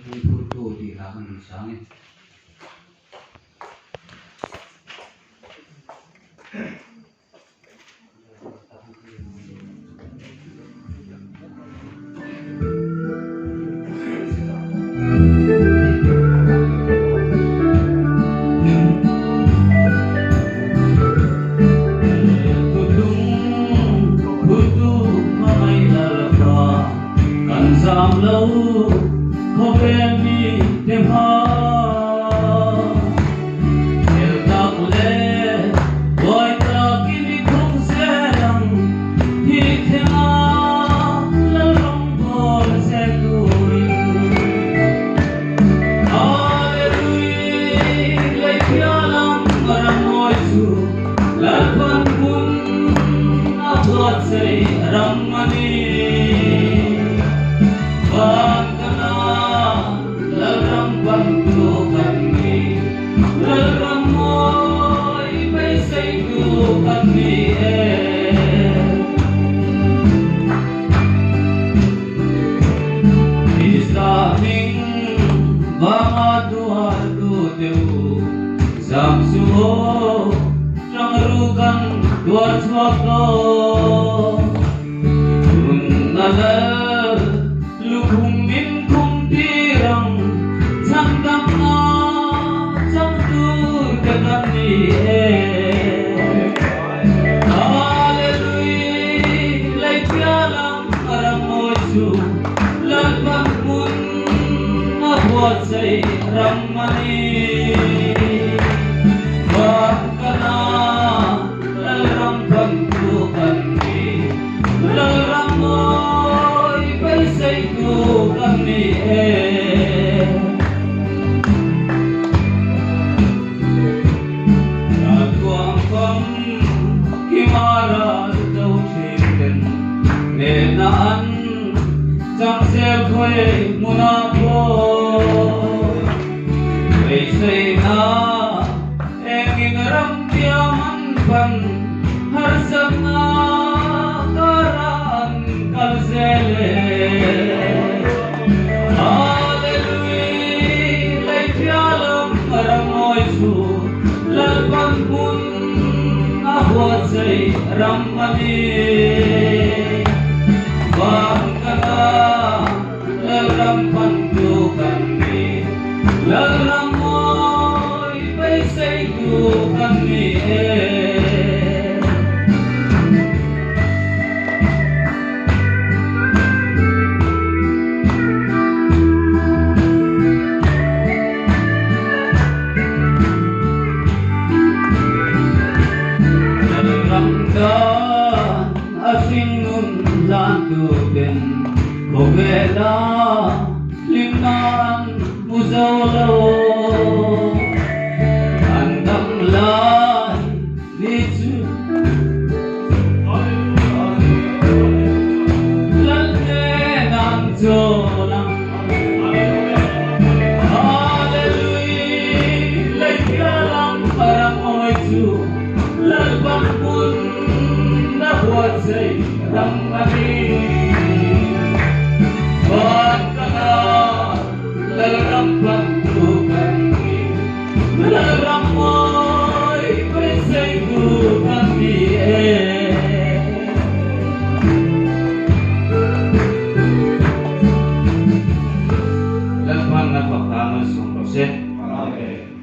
puto di halaman sangit. Giảm lâu không em đi thêm hoa theo ta lệ gọi ta kini không sẽ đằng thì thêm lâu lòng còn sẽ đuổi Hallelujah lấy kia lắm mà nói chú là con muốn buat say ramani Larang bantu kami, larang mo'y may sa'yo kami Islaming mga duha-dudew Samsuho, sangrugan duat swako Unalal, lukumin kong tirang Sanggang na, sangdur kami Hallelujah, like yalang aramoju Lagpag mun nabuat sa'y ramani Baka na, lalang pagtukan ni Lalang mo'y baysay ko kami Kimara daw chicken Nenaan Chang sel khoe muna ko Baysay na Enging ramdiaman pan Harsag na karaan kalsele Hallelujah Like yalang aramoy su Lalpan pun Abuat say ramani Bangka na Lalang pandukan ni Lalang mo'y baysay dukan ni Asingun lantutin Kobela Limnaan Muzawlaw Andam lai Nichu Laltenang jolang Hallelujah Laikyalang parang oichu Lalbang pun Nabuat say ramani Baka na Lalang pantukan ni Lalang mo'y baysay ko kami Lalpan na pagkamas ng Jose Amen